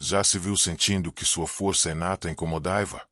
Já se viu sentindo que sua força inata incomodava?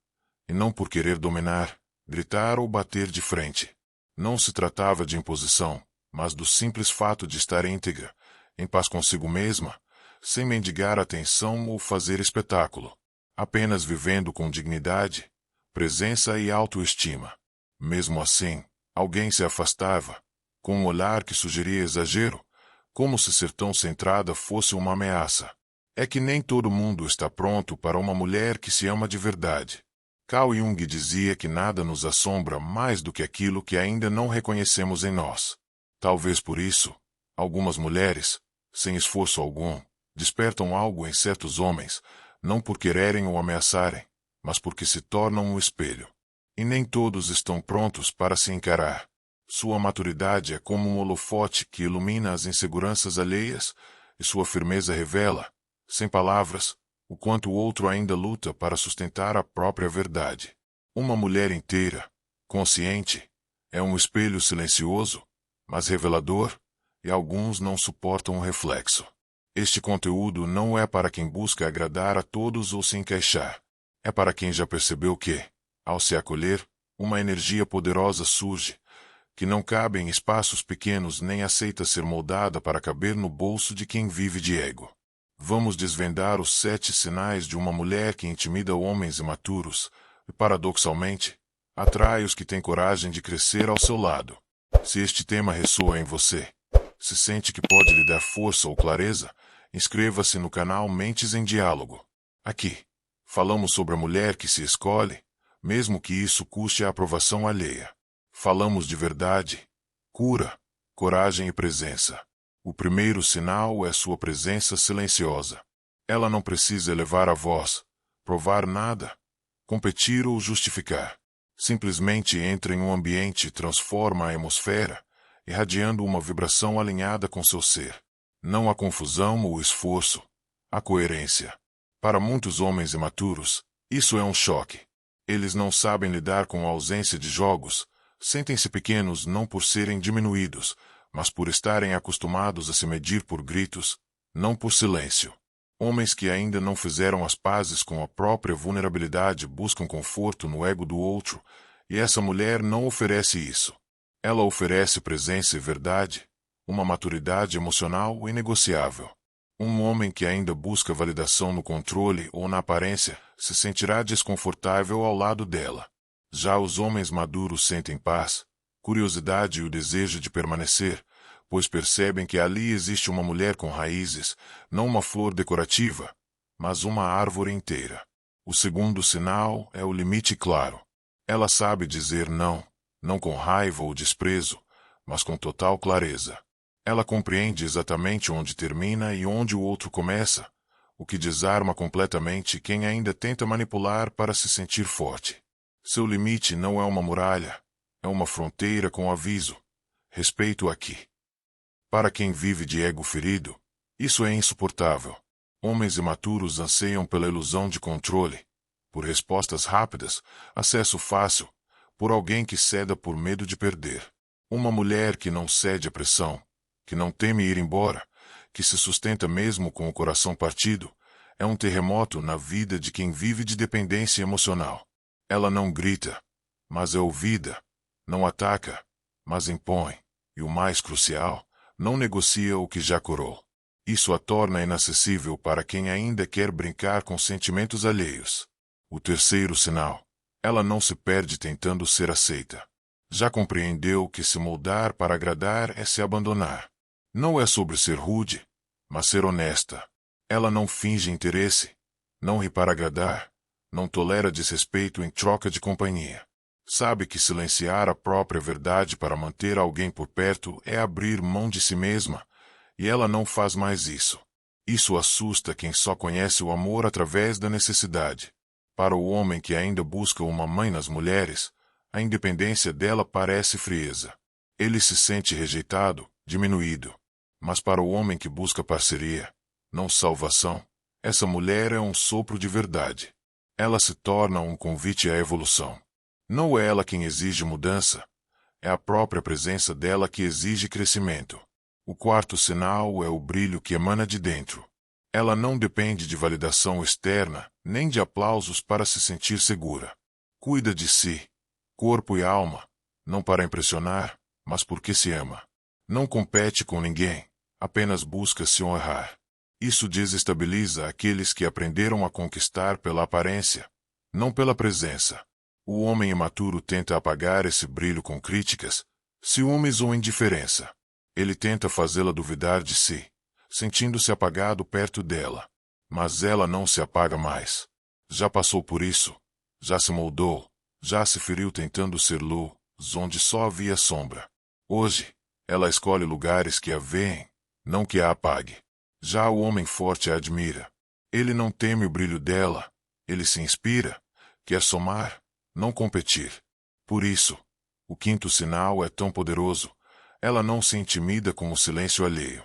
E não por querer dominar, gritar ou bater de frente. Não se tratava de imposição, mas do simples fato de estar íntegra, em paz consigo mesma, sem mendigar atenção ou fazer espetáculo, apenas vivendo com dignidade, presença e autoestima. Mesmo assim, alguém se afastava, com um olhar que sugeria exagero, como se ser tão centrada fosse uma ameaça. É que nem todo mundo está pronto para uma mulher que se ama de verdade. Carl Jung dizia que nada nos assombra mais do que aquilo que ainda não reconhecemos em nós. Talvez por isso, algumas mulheres, sem esforço algum, despertam algo em certos homens, não por quererem ou ameaçarem, mas porque se tornam um espelho. E nem todos estão prontos para se encarar. Sua maturidade é como um holofote que ilumina as inseguranças alheias, e sua firmeza revela, sem palavras, o quanto o outro ainda luta para sustentar a própria verdade. Uma mulher inteira, consciente, é um espelho silencioso, mas revelador, e alguns não suportam o reflexo. Este conteúdo não é para quem busca agradar a todos ou se encaixar. É para quem já percebeu que, ao se acolher, uma energia poderosa surge, que não cabe em espaços pequenos nem aceita ser moldada para caber no bolso de quem vive de ego. Vamos desvendar os 7 sinais de uma mulher que intimida homens imaturos e, paradoxalmente, atrai os que têm coragem de crescer ao seu lado. Se este tema ressoa em você, se sente que pode lhe dar força ou clareza, inscreva-se no canal Mentes em Diálogo. Aqui, falamos sobre a mulher que se escolhe, mesmo que isso custe a aprovação alheia. Falamos de verdade, cura, coragem e presença. O primeiro sinal é sua presença silenciosa. Ela não precisa elevar a voz, provar nada, competir ou justificar. Simplesmente entra em um ambiente e transforma a atmosfera, irradiando uma vibração alinhada com seu ser. Não a confusão ou o esforço, a coerência. Para muitos homens imaturos, isso é um choque. Eles não sabem lidar com a ausência de jogos, sentem-se pequenos não por serem diminuídos, mas por estarem acostumados a se medir por gritos, não por silêncio. Homens que ainda não fizeram as pazes com a própria vulnerabilidade buscam conforto no ego do outro, e essa mulher não oferece isso. Ela oferece presença e verdade, uma maturidade emocional inegociável. Um homem que ainda busca validação no controle ou na aparência se sentirá desconfortável ao lado dela. Já os homens maduros sentem paz, curiosidade e o desejo de permanecer, pois percebem que ali existe uma mulher com raízes, não uma flor decorativa, mas uma árvore inteira. O segundo sinal é o limite claro. Ela sabe dizer não, não com raiva ou desprezo, mas com total clareza. Ela compreende exatamente onde termina e onde o outro começa, o que desarma completamente quem ainda tenta manipular para se sentir forte. Seu limite não é uma muralha, é uma fronteira com aviso. Respeito aqui. Para quem vive de ego ferido, isso é insuportável. Homens imaturos anseiam pela ilusão de controle, por respostas rápidas, acesso fácil, por alguém que ceda por medo de perder. Uma mulher que não cede à pressão, que não teme ir embora, que se sustenta mesmo com o coração partido, é um terremoto na vida de quem vive de dependência emocional. Ela não grita, mas é ouvida, não ataca, mas impõe, e o mais crucial, não negocia o que já curou. Isso a torna inacessível para quem ainda quer brincar com sentimentos alheios. O terceiro sinal, ela não se perde tentando ser aceita. Já compreendeu que se moldar para agradar é se abandonar. Não é sobre ser rude, mas ser honesta. Ela não finge interesse, não ri para agradar, não tolera desrespeito em troca de companhia. Sabe que silenciar a própria verdade para manter alguém por perto é abrir mão de si mesma, e ela não faz mais isso. Isso assusta quem só conhece o amor através da necessidade. Para o homem que ainda busca uma mãe nas mulheres, a independência dela parece frieza. Ele se sente rejeitado, diminuído. Mas para o homem que busca parceria, não salvação, essa mulher é um sopro de verdade. Ela se torna um convite à evolução. Não é ela quem exige mudança, é a própria presença dela que exige crescimento. O quarto sinal é o brilho que emana de dentro. Ela não depende de validação externa, nem de aplausos para se sentir segura. Cuida de si, corpo e alma, não para impressionar, mas porque se ama. Não compete com ninguém, apenas busca se honrar. Isso desestabiliza aqueles que aprenderam a conquistar pela aparência, não pela presença. O homem imaturo tenta apagar esse brilho com críticas, ciúmes ou indiferença. Ele tenta fazê-la duvidar de si, sentindo-se apagado perto dela. Mas ela não se apaga mais. Já passou por isso. Já se moldou. Já se feriu tentando ser luz, onde só havia sombra. Hoje, ela escolhe lugares que a veem, não que a apague. Já o homem forte a admira. Ele não teme o brilho dela. Ele se inspira. Quer somar, não competir. Por isso, o quinto sinal é tão poderoso. Ela não se intimida com o silêncio alheio.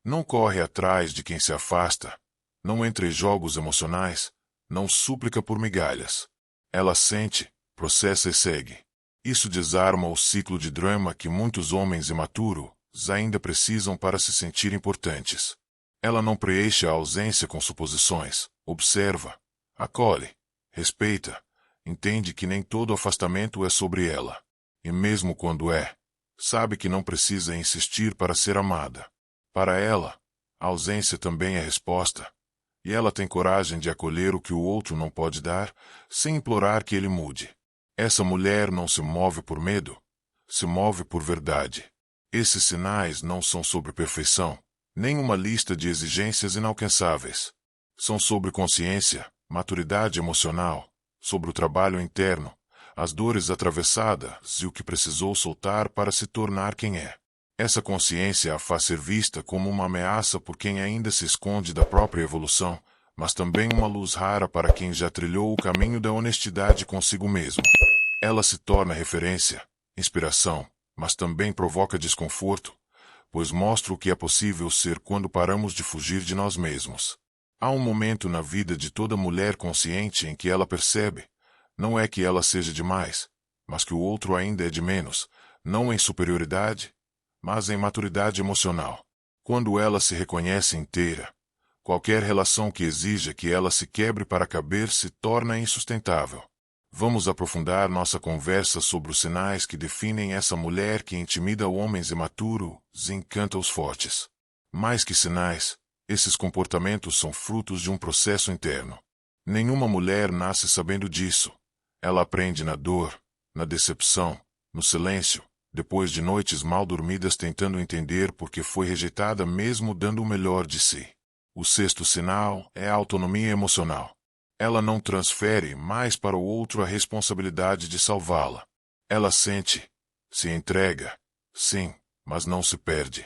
Não corre atrás de quem se afasta. Não entra em jogos emocionais. Não súplica por migalhas. Ela sente, processa e segue. Isso desarma o ciclo de drama que muitos homens imaturos ainda precisam para se sentir importantes. Ela não preenche a ausência com suposições. Observa, acolhe, respeita, entende que nem todo afastamento é sobre ela. E mesmo quando é, sabe que não precisa insistir para ser amada. Para ela, a ausência também é resposta. E ela tem coragem de acolher o que o outro não pode dar, sem implorar que ele mude. Essa mulher não se move por medo, se move por verdade. Esses sinais não são sobre perfeição, nem uma lista de exigências inalcançáveis. São sobre consciência, maturidade emocional, sobre o trabalho interno, as dores atravessadas e o que precisou soltar para se tornar quem é. Essa consciência a faz ser vista como uma ameaça por quem ainda se esconde da própria evolução, mas também uma luz rara para quem já trilhou o caminho da honestidade consigo mesmo. Ela se torna referência, inspiração, mas também provoca desconforto, pois mostra o que é possível ser quando paramos de fugir de nós mesmos. Há um momento na vida de toda mulher consciente em que ela percebe, não é que ela seja demais, mas que o outro ainda é de menos, não em superioridade, mas em maturidade emocional. Quando ela se reconhece inteira, qualquer relação que exija que ela se quebre para caber se torna insustentável. Vamos aprofundar nossa conversa sobre os sinais que definem essa mulher que intimida homens imaturos e encanta os fortes. Mais que sinais, esses comportamentos são frutos de um processo interno. Nenhuma mulher nasce sabendo disso. Ela aprende na dor, na decepção, no silêncio, depois de noites mal dormidas tentando entender por que foi rejeitada mesmo dando o melhor de si. O sexto sinal é a autonomia emocional. Ela não transfere mais para o outro a responsabilidade de salvá-la. Ela sente, se entrega, sim, mas não se perde.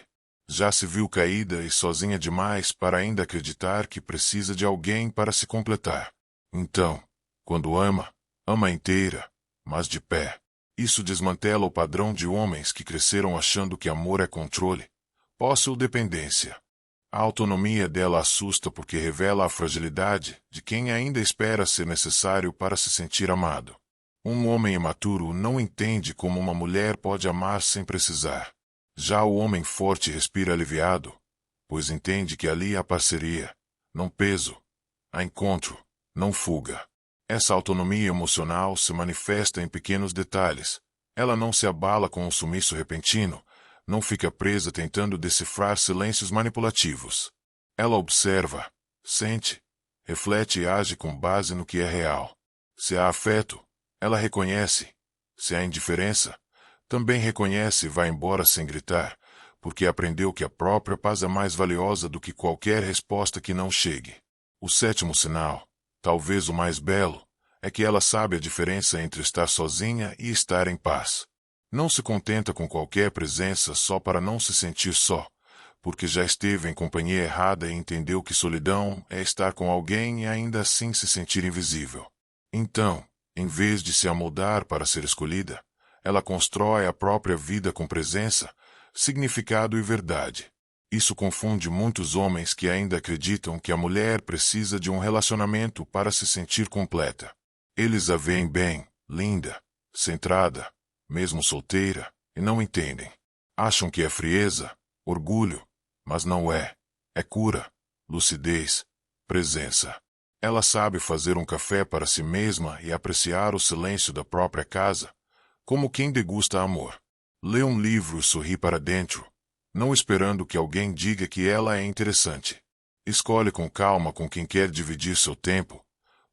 Já se viu caída e sozinha demais para ainda acreditar que precisa de alguém para se completar. Então, quando ama, ama inteira, mas de pé. Isso desmantela o padrão de homens que cresceram achando que amor é controle, posse ou dependência. A autonomia dela assusta porque revela a fragilidade de quem ainda espera ser necessário para se sentir amado. Um homem imaturo não entende como uma mulher pode amar sem precisar. Já o homem forte respira aliviado, pois entende que ali há parceria, não peso, há encontro, não fuga. Essa autonomia emocional se manifesta em pequenos detalhes. Ela não se abala com um sumiço repentino, não fica presa tentando decifrar silêncios manipulativos. Ela observa, sente, reflete e age com base no que é real. Se há afeto, ela reconhece. Se há indiferença, também reconhece e vai embora sem gritar, porque aprendeu que a própria paz é mais valiosa do que qualquer resposta que não chegue. O sétimo sinal, talvez o mais belo, é que ela sabe a diferença entre estar sozinha e estar em paz. Não se contenta com qualquer presença só para não se sentir só, porque já esteve em companhia errada e entendeu que solidão é estar com alguém e ainda assim se sentir invisível. Então, em vez de se amoldar para ser escolhida, ela constrói a própria vida com presença, significado e verdade. Isso confunde muitos homens que ainda acreditam que a mulher precisa de um relacionamento para se sentir completa. Eles a veem bem, linda, centrada, mesmo solteira, e não entendem. Acham que é frieza, orgulho, mas não é. É cura, lucidez, presença. Ela sabe fazer um café para si mesma e apreciar o silêncio da própria casa, como quem degusta amor. Lê um livro e sorri para dentro, não esperando que alguém diga que ela é interessante. Escolhe com calma com quem quer dividir seu tempo,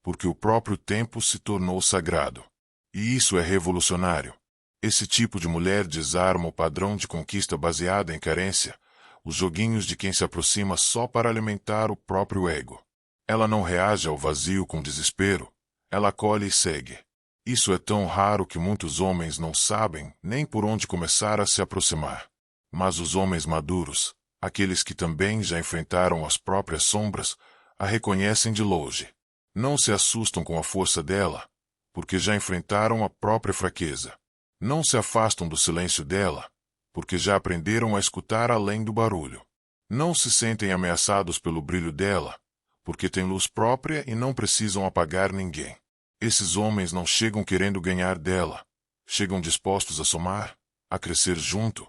porque o próprio tempo se tornou sagrado. E isso é revolucionário. Esse tipo de mulher desarma o padrão de conquista baseada em carência, os joguinhos de quem se aproxima só para alimentar o próprio ego. Ela não reage ao vazio com desespero, ela acolhe e segue. Isso é tão raro que muitos homens não sabem nem por onde começar a se aproximar. Mas os homens maduros, aqueles que também já enfrentaram as próprias sombras, a reconhecem de longe. Não se assustam com a força dela, porque já enfrentaram a própria fraqueza. Não se afastam do silêncio dela, porque já aprenderam a escutar além do barulho. Não se sentem ameaçados pelo brilho dela, porque têm luz própria e não precisam apagar ninguém. Esses homens não chegam querendo ganhar dela, chegam dispostos a somar, a crescer junto,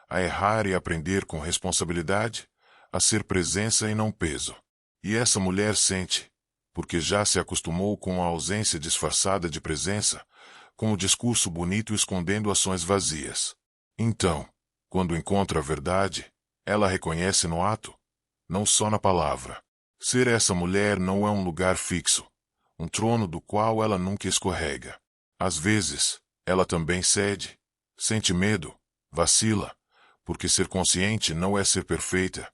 a errar e aprender com responsabilidade, a ser presença e não peso. E essa mulher sente, porque já se acostumou com a ausência disfarçada de presença, com o discurso bonito escondendo ações vazias. Então, quando encontra a verdade, ela reconhece no ato, não só na palavra. Ser essa mulher não é um lugar fixo, um trono do qual ela nunca escorrega. Às vezes, ela também cede, sente medo, vacila, porque ser consciente não é ser perfeita,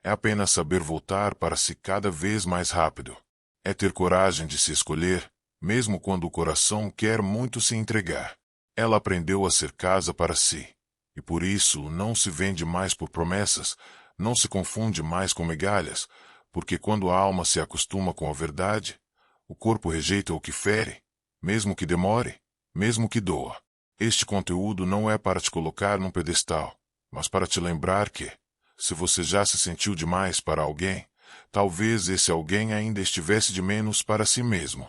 é apenas saber voltar para si cada vez mais rápido. É ter coragem de se escolher, mesmo quando o coração quer muito se entregar. Ela aprendeu a ser casa para si, e por isso não se vende mais por promessas, não se confunde mais com migalhas, porque quando a alma se acostuma com a verdade, o corpo rejeita o que fere, mesmo que demore, mesmo que doa. Este conteúdo não é para te colocar num pedestal, mas para te lembrar que, se você já se sentiu demais para alguém, talvez esse alguém ainda estivesse de menos para si mesmo.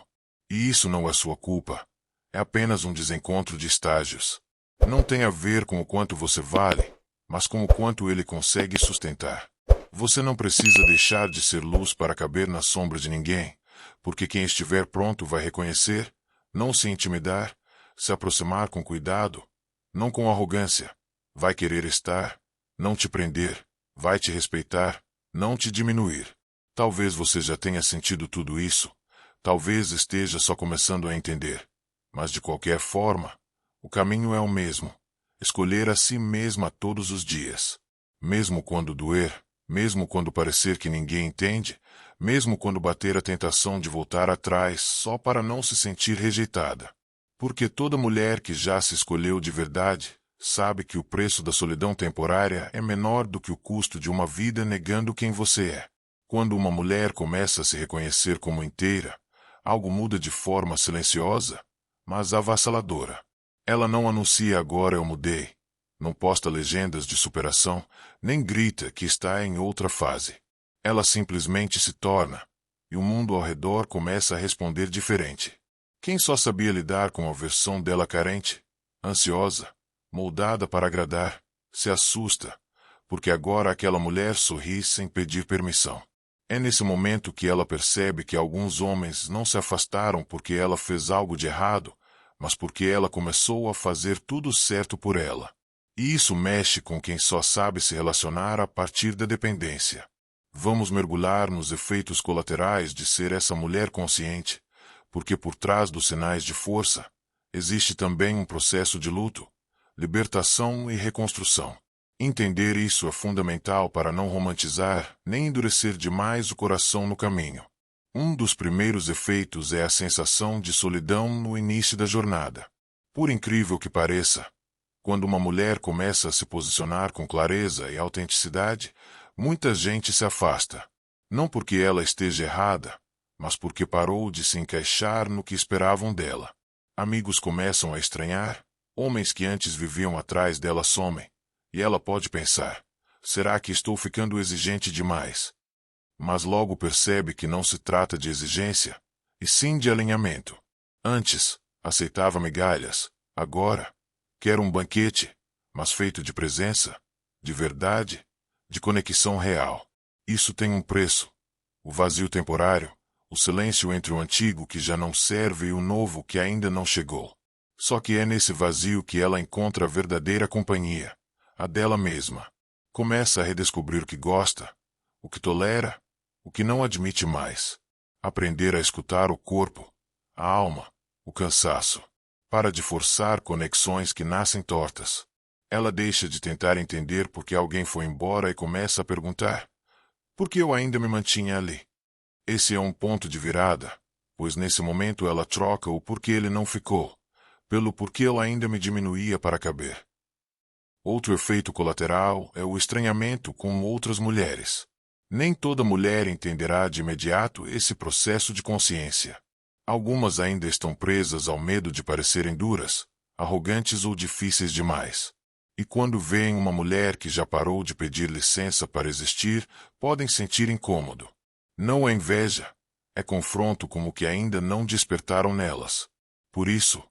E isso não é sua culpa. É apenas um desencontro de estágios. Não tem a ver com o quanto você vale, mas com o quanto ele consegue sustentar. Você não precisa deixar de ser luz para caber na sombra de ninguém, porque quem estiver pronto vai reconhecer, não se intimidar, se aproximar com cuidado, não com arrogância, vai querer estar, não te prender, vai te respeitar, não te diminuir. Talvez você já tenha sentido tudo isso, talvez esteja só começando a entender, mas de qualquer forma, o caminho é o mesmo, escolher a si mesma todos os dias, mesmo quando doer, mesmo quando parecer que ninguém entende, mesmo quando bater a tentação de voltar atrás só para não se sentir rejeitada. Porque toda mulher que já se escolheu de verdade, sabe que o preço da solidão temporária é menor do que o custo de uma vida negando quem você é. Quando uma mulher começa a se reconhecer como inteira, algo muda de forma silenciosa, mas avassaladora. Ela não anuncia agora eu mudei, não posta legendas de superação, nem grita que está em outra fase. Ela simplesmente se torna, e o mundo ao redor começa a responder diferente. Quem só sabia lidar com a versão dela carente, ansiosa, moldada para agradar, se assusta, porque agora aquela mulher sorri sem pedir permissão. É nesse momento que ela percebe que alguns homens não se afastaram porque ela fez algo de errado, mas porque ela começou a fazer tudo certo por ela. E isso mexe com quem só sabe se relacionar a partir da dependência. Vamos mergulhar nos efeitos colaterais de ser essa mulher consciente, porque por trás dos sinais de força, existe também um processo de luto, libertação e reconstrução. Entender isso é fundamental para não romantizar nem endurecer demais o coração no caminho. Um dos primeiros efeitos é a sensação de solidão no início da jornada. Por incrível que pareça, quando uma mulher começa a se posicionar com clareza e autenticidade, muita gente se afasta. Não porque ela esteja errada, mas porque parou de se encaixar no que esperavam dela. Amigos começam a estranhar, homens que antes viviam atrás dela somem, e ela pode pensar, será que estou ficando exigente demais? Mas logo percebe que não se trata de exigência, e sim de alinhamento. Antes, aceitava migalhas, agora, quer um banquete, mas feito de presença, de verdade, de conexão real. Isso tem um preço, o vazio temporário, o silêncio entre o antigo que já não serve e o novo que ainda não chegou. Só que é nesse vazio que ela encontra a verdadeira companhia, a dela mesma. Começa a redescobrir o que gosta, o que tolera, o que não admite mais. Aprender a escutar o corpo, a alma, o cansaço. Para de forçar conexões que nascem tortas. Ela deixa de tentar entender por que alguém foi embora e começa a perguntar: por que eu ainda me mantinha ali? Esse é um ponto de virada, pois nesse momento ela troca o porquê ele não ficou, pelo porquê ela ainda me diminuía para caber. Outro efeito colateral é o estranhamento com outras mulheres. Nem toda mulher entenderá de imediato esse processo de consciência. Algumas ainda estão presas ao medo de parecerem duras, arrogantes ou difíceis demais. E quando veem uma mulher que já parou de pedir licença para existir, podem sentir incômodo. Não é inveja, é confronto com o que ainda não despertaram nelas. Por isso,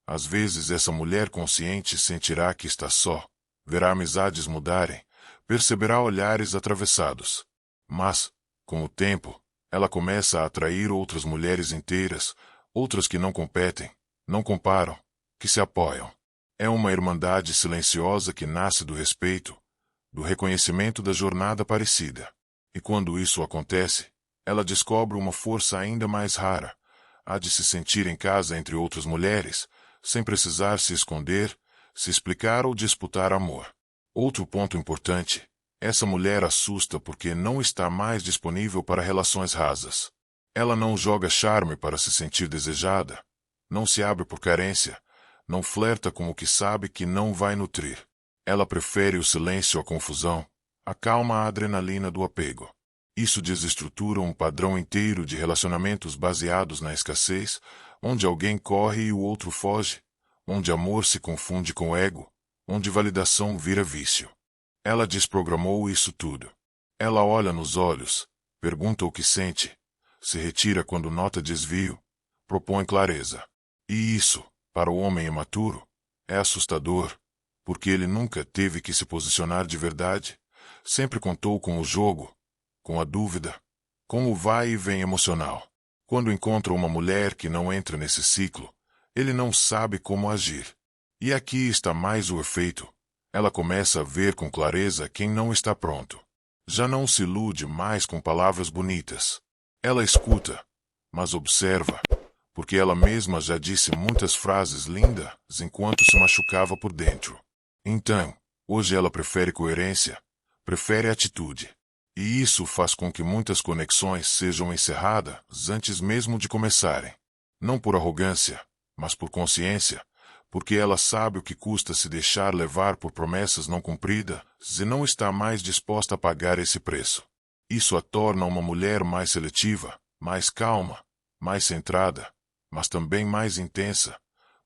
às vezes essa mulher consciente sentirá que está só, verá amizades mudarem, perceberá olhares atravessados. Mas, com o tempo, ela começa a atrair outras mulheres inteiras, outras que não competem, não comparam, que se apoiam. É uma irmandade silenciosa que nasce do respeito, do reconhecimento da jornada parecida. E quando isso acontece, ela descobre uma força ainda mais rara, a de se sentir em casa entre outras mulheres, sem precisar se esconder, se explicar ou disputar amor. Outro ponto importante: essa mulher assusta porque não está mais disponível para relações rasas. Ela não joga charme para se sentir desejada, não se abre por carência, não flerta com o que sabe que não vai nutrir. Ela prefere o silêncio à confusão, acalma a adrenalina do apego. Isso desestrutura um padrão inteiro de relacionamentos baseados na escassez, onde alguém corre e o outro foge, onde amor se confunde com ego, onde validação vira vício. Ela desprogramou isso tudo. Ela olha nos olhos, pergunta o que sente, se retira quando nota desvio, propõe clareza. E isso, para o homem imaturo, é assustador, porque ele nunca teve que se posicionar de verdade, sempre contou com o jogo, com a dúvida, com o vai e vem emocional. Quando encontra uma mulher que não entra nesse ciclo, ele não sabe como agir. E aqui está mais o efeito. Ela começa a ver com clareza quem não está pronto. Já não se ilude mais com palavras bonitas. Ela escuta, mas observa, porque ela mesma já disse muitas frases lindas enquanto se machucava por dentro. Então, hoje ela prefere coerência, prefere atitude. E isso faz com que muitas conexões sejam encerradas antes mesmo de começarem. Não por arrogância, mas por consciência, porque ela sabe o que custa se deixar levar por promessas não cumpridas e não está mais disposta a pagar esse preço. Isso a torna uma mulher mais seletiva, mais calma, mais centrada, mas também mais intensa,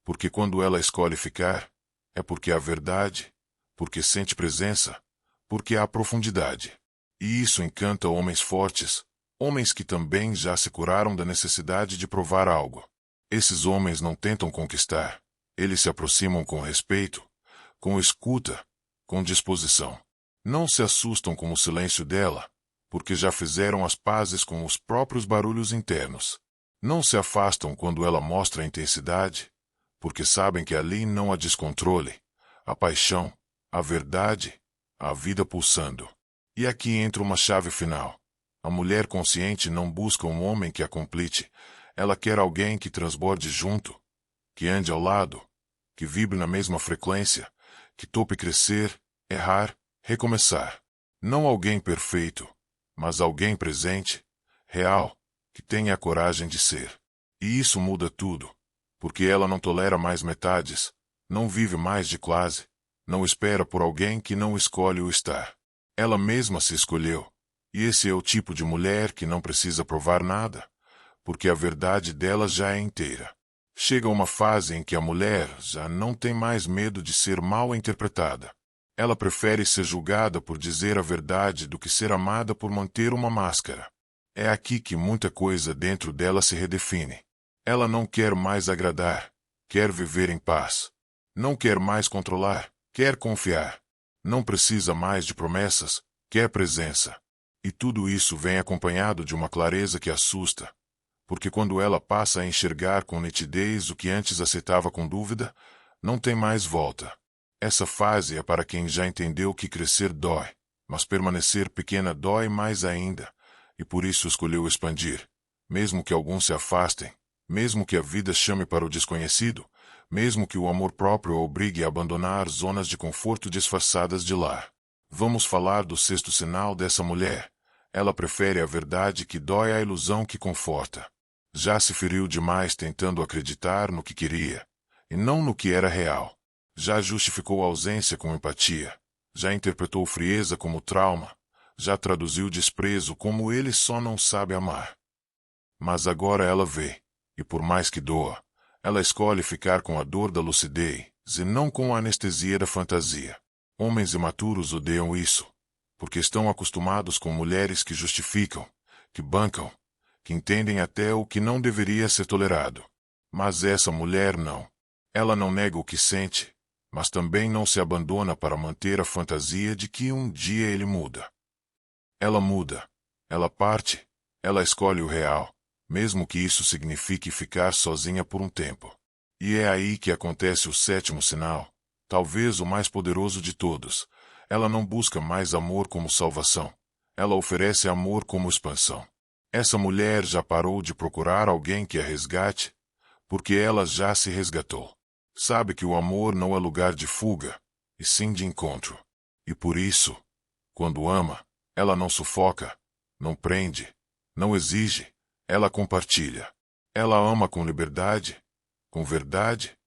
porque quando ela escolhe ficar, é porque há verdade, porque sente presença, porque há profundidade. E isso encanta homens fortes, homens que também já se curaram da necessidade de provar algo. Esses homens não tentam conquistar, eles se aproximam com respeito, com escuta, com disposição. Não se assustam com o silêncio dela, porque já fizeram as pazes com os próprios barulhos internos. Não se afastam quando ela mostra a intensidade, porque sabem que ali não há descontrole, a paixão, a verdade, a vida pulsando. E aqui entra uma chave final. A mulher consciente não busca um homem que a complete, ela quer alguém que transborde junto, que ande ao lado, que vibre na mesma frequência, que tope crescer, errar, recomeçar. Não alguém perfeito, mas alguém presente, real, que tenha a coragem de ser. E isso muda tudo, porque ela não tolera mais metades, não vive mais de quase, não espera por alguém que não escolhe o estar. Ela mesma se escolheu, e esse é o tipo de mulher que não precisa provar nada, porque a verdade dela já é inteira. Chega uma fase em que a mulher já não tem mais medo de ser mal interpretada. Ela prefere ser julgada por dizer a verdade do que ser amada por manter uma máscara. É aqui que muita coisa dentro dela se redefine. Ela não quer mais agradar, quer viver em paz. Não quer mais controlar, quer confiar. Não precisa mais de promessas, quer presença. E tudo isso vem acompanhado de uma clareza que assusta, porque quando ela passa a enxergar com nitidez o que antes aceitava com dúvida, não tem mais volta. Essa fase é para quem já entendeu que crescer dói, mas permanecer pequena dói mais ainda, e por isso escolheu expandir. Mesmo que alguns se afastem, mesmo que a vida chame para o desconhecido, mesmo que o amor próprio a obrigue a abandonar zonas de conforto disfarçadas de lar. Vamos falar do sexto sinal dessa mulher. Ela prefere a verdade que dói à ilusão que conforta. Já se feriu demais tentando acreditar no que queria, e não no que era real. Já justificou a ausência com empatia. Já interpretou frieza como trauma. Já traduziu desprezo como ele só não sabe amar. Mas agora ela vê, e por mais que doa, ela escolhe ficar com a dor da lucidez, e não com a anestesia da fantasia. Homens imaturos odeiam isso, porque estão acostumados com mulheres que justificam, que bancam, que entendem até o que não deveria ser tolerado. Mas essa mulher não. Ela não nega o que sente, mas também não se abandona para manter a fantasia de que um dia ele muda. Ela muda, ela parte, ela escolhe o real, mesmo que isso signifique ficar sozinha por um tempo. E é aí que acontece o sétimo sinal, talvez o mais poderoso de todos. Ela não busca mais amor como salvação. Ela oferece amor como expansão. Essa mulher já parou de procurar alguém que a resgate, porque ela já se resgatou. Sabe que o amor não é lugar de fuga, e sim de encontro. E por isso, quando ama, ela não sufoca, não prende, não exige, ela compartilha. Ela ama com liberdade, com verdade,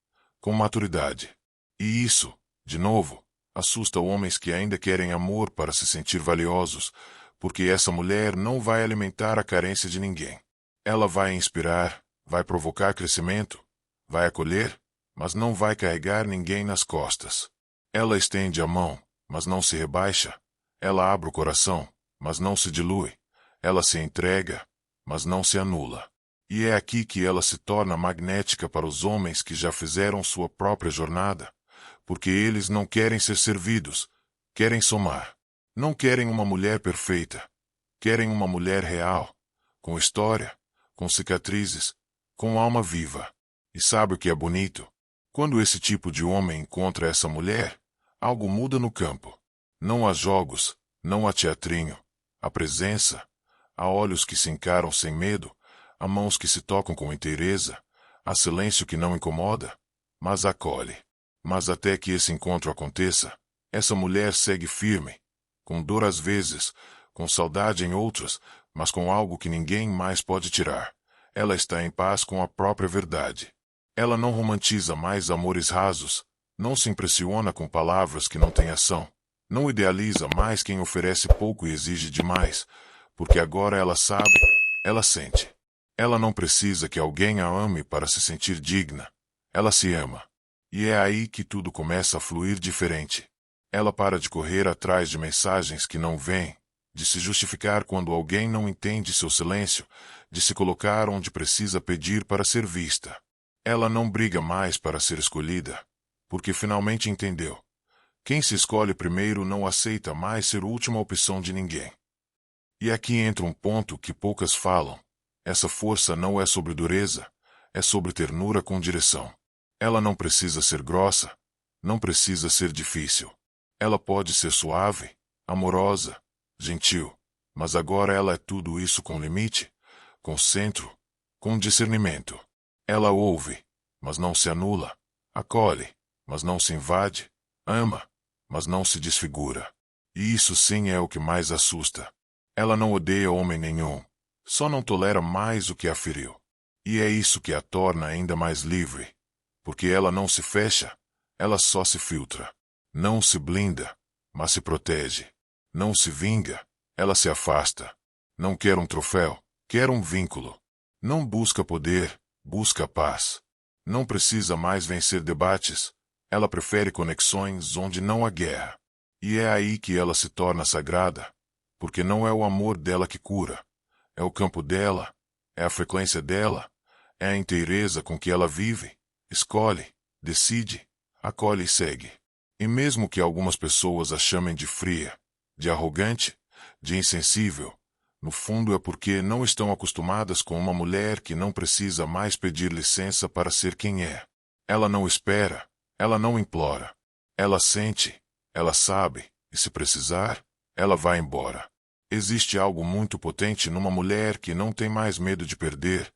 com maturidade. E isso, de novo, assusta homens que ainda querem amor para se sentir valiosos, porque essa mulher não vai alimentar a carência de ninguém. Ela vai inspirar, vai provocar crescimento, vai acolher, mas não vai carregar ninguém nas costas. Ela estende a mão, mas não se rebaixa. Ela abre o coração, mas não se dilui. Ela se entrega, mas não se anula. E é aqui que ela se torna magnética para os homens que já fizeram sua própria jornada, porque eles não querem ser servidos, querem somar. Não querem uma mulher perfeita. Querem uma mulher real, com história, com cicatrizes, com alma viva. E sabe o que é bonito? Quando esse tipo de homem encontra essa mulher, algo muda no campo. Não há jogos, não há teatrinho. Há presença, há olhos que se encaram sem medo, há mãos que se tocam com inteireza, há silêncio que não incomoda, mas acolhe. Mas até que esse encontro aconteça, essa mulher segue firme, com dor às vezes, com saudade em outras, mas com algo que ninguém mais pode tirar. Ela está em paz com a própria verdade. Ela não romantiza mais amores rasos, não se impressiona com palavras que não têm ação, não idealiza mais quem oferece pouco e exige demais, porque agora ela sabe, ela sente. Ela não precisa que alguém a ame para se sentir digna. Ela se ama. E é aí que tudo começa a fluir diferente. Ela para de correr atrás de mensagens que não vêm, de se justificar quando alguém não entende seu silêncio, de se colocar onde precisa pedir para ser vista. Ela não briga mais para ser escolhida, porque finalmente entendeu. Quem se escolhe primeiro não aceita mais ser última opção de ninguém. E aqui entra um ponto que poucas falam. Essa força não é sobre dureza, é sobre ternura com direção. Ela não precisa ser grossa, não precisa ser difícil. Ela pode ser suave, amorosa, gentil, mas agora ela é tudo isso com limite, com centro, com discernimento. Ela ouve, mas não se anula, acolhe, mas não se invade, ama, mas não se desfigura. E isso sim é o que mais assusta. Ela não odeia homem nenhum, só não tolera mais o que a feriu. E é isso que a torna ainda mais livre, porque ela não se fecha, ela só se filtra. Não se blinda, mas se protege. Não se vinga, ela se afasta. Não quer um troféu, quer um vínculo. Não busca poder, busca paz. Não precisa mais vencer debates, ela prefere conexões onde não há guerra. E é aí que ela se torna sagrada, porque não é o amor dela que cura, é o campo dela, é a frequência dela, é a inteireza com que ela vive, escolhe, decide, acolhe e segue. E mesmo que algumas pessoas a chamem de fria, de arrogante, de insensível, no fundo é porque não estão acostumadas com uma mulher que não precisa mais pedir licença para ser quem é. Ela não espera, ela não implora. Ela sente, ela sabe, e se precisar, ela vai embora. Existe algo muito potente numa mulher que não tem mais medo de perder,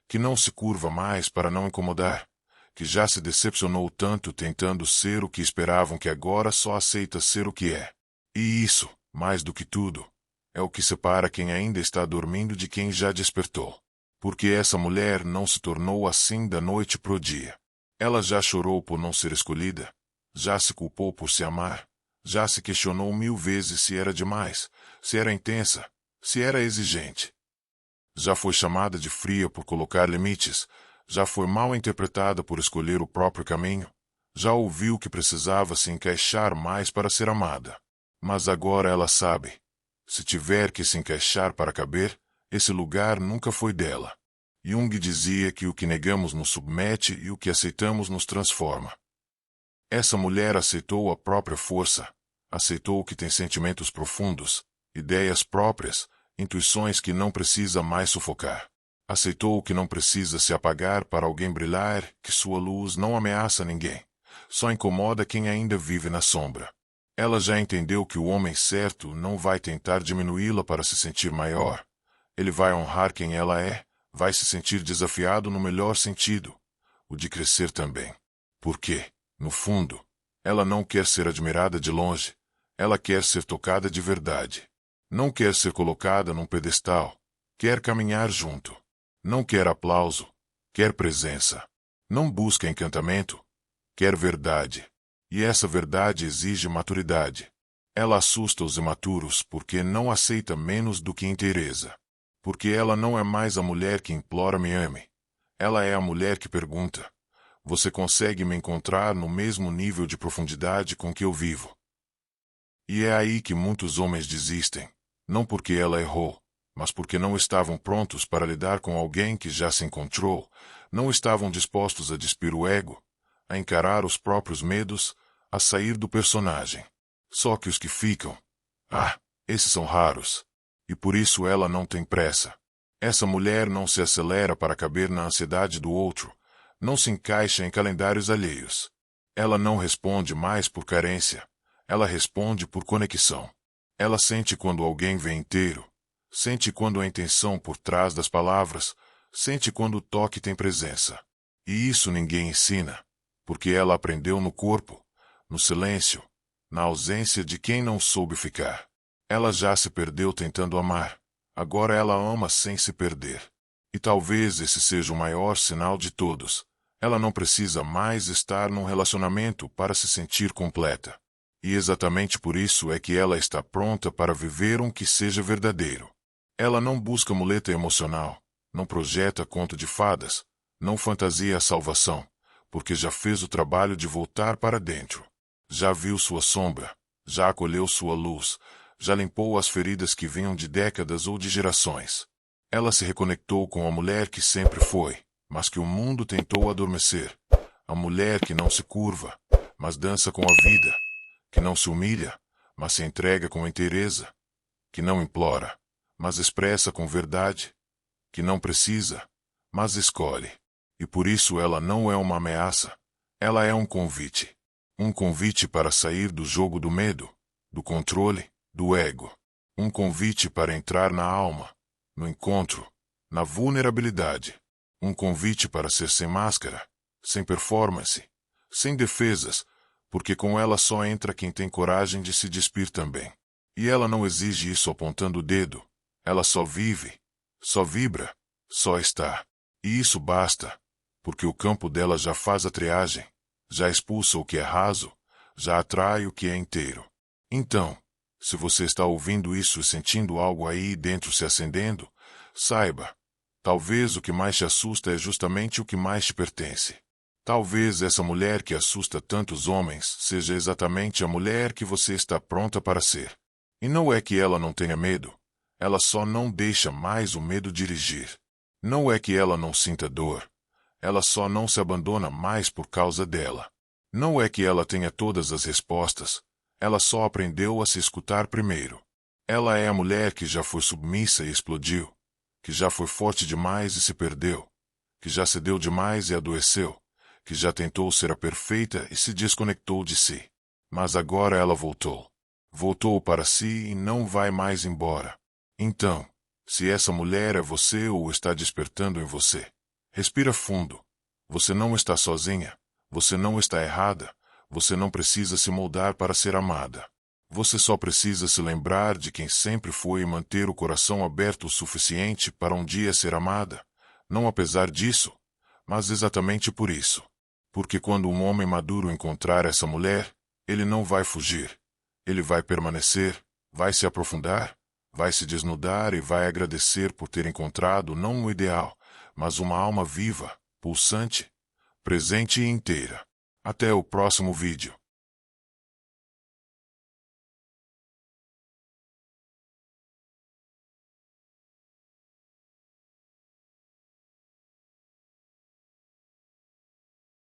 que não se curva mais para não incomodar, que já se decepcionou tanto tentando ser o que esperavam que agora só aceita ser o que é. E isso, mais do que tudo, é o que separa quem ainda está dormindo de quem já despertou. Porque essa mulher não se tornou assim da noite pro dia. Ela já chorou por não ser escolhida, já se culpou por se amar, já se questionou 1000 vezes se era demais, se era intensa, se era exigente. Já foi chamada de fria por colocar limites, já foi mal interpretada por escolher o próprio caminho, já ouviu que precisava se encaixar mais para ser amada. Mas agora ela sabe. Se tiver que se encaixar para caber, esse lugar nunca foi dela. Jung dizia que o que negamos nos submete e o que aceitamos nos transforma. Essa mulher aceitou a própria força, aceitou que tem sentimentos profundos, ideias próprias, intuições que não precisa mais sufocar. Aceitou que não precisa se apagar para alguém brilhar, que sua luz não ameaça ninguém, só incomoda quem ainda vive na sombra. Ela já entendeu que o homem certo não vai tentar diminuí-la para se sentir maior. Ele vai honrar quem ela é, vai se sentir desafiado no melhor sentido, o de crescer também. Porque, no fundo, ela não quer ser admirada de longe, ela quer ser tocada de verdade. Não quer ser colocada num pedestal, quer caminhar junto. Não quer aplauso, quer presença. Não busca encantamento, quer verdade. E essa verdade exige maturidade. Ela assusta os imaturos porque não aceita menos do que inteireza. Porque ela não é mais a mulher que implora me ame. Ela é a mulher que pergunta: você consegue me encontrar no mesmo nível de profundidade com que eu vivo? E é aí que muitos homens desistem, não porque ela errou, mas porque não estavam prontos para lidar com alguém que já se encontrou, não estavam dispostos a despir o ego, a encarar os próprios medos, a sair do personagem. Só que os que ficam, esses são raros. E por isso ela não tem pressa. Essa mulher não se acelera para caber na ansiedade do outro, não se encaixa em calendários alheios. Ela não responde mais por carência, ela responde por conexão. Ela sente quando alguém vem inteiro, sente quando a intenção por trás das palavras, sente quando o toque tem presença. E isso ninguém ensina, porque ela aprendeu no corpo, no silêncio, na ausência de quem não soube ficar. Ela já se perdeu tentando amar, agora ela ama sem se perder. E talvez esse seja o maior sinal de todos. Ela não precisa mais estar num relacionamento para se sentir completa. E exatamente por isso é que ela está pronta para viver um que seja verdadeiro. Ela não busca muleta emocional, não projeta conto de fadas, não fantasia a salvação, porque já fez o trabalho de voltar para dentro. Já viu sua sombra, já acolheu sua luz, já limpou as feridas que vinham de décadas ou de gerações. Ela se reconectou com a mulher que sempre foi, mas que o mundo tentou adormecer. A mulher que não se curva, mas dança com a vida, que não se humilha, mas se entrega com inteireza, que não implora, mas expressa com verdade, que não precisa, mas escolhe. E por isso ela não é uma ameaça, ela é um convite. Um convite para sair do jogo do medo, do controle, do ego. Um convite para entrar na alma, no encontro, na vulnerabilidade. Um convite para ser sem máscara, sem performance, sem defesas, porque com ela só entra quem tem coragem de se despir também. E ela não exige isso apontando o dedo, ela só vive, só vibra, só está. E isso basta, porque o campo dela já faz a triagem, já expulsa o que é raso, já atrai o que é inteiro. Então, se você está ouvindo isso e sentindo algo aí dentro se acendendo, saiba, talvez o que mais te assusta é justamente o que mais te pertence. Talvez essa mulher que assusta tantos homens seja exatamente a mulher que você está pronta para ser. E não é que ela não tenha medo, ela só não deixa mais o medo dirigir. Não é que ela não sinta dor, ela só não se abandona mais por causa dela. Não é que ela tenha todas as respostas, ela só aprendeu a se escutar primeiro. Ela é a mulher que já foi submissa e explodiu, que já foi forte demais e se perdeu, que já cedeu demais e adoeceu, que já tentou ser a perfeita e se desconectou de si. Mas agora ela voltou. Voltou para si e não vai mais embora. Então, se essa mulher é você ou está despertando em você, respira fundo. Você não está sozinha. Você não está errada. Você não precisa se moldar para ser amada. Você só precisa se lembrar de quem sempre foi e manter o coração aberto o suficiente para um dia ser amada. Não apesar disso, mas exatamente por isso. Porque quando um homem maduro encontrar essa mulher, ele não vai fugir. Ele vai permanecer, vai se aprofundar, vai se desnudar e vai agradecer por ter encontrado não um ideal, mas uma alma viva, pulsante, presente e inteira. Até o próximo vídeo.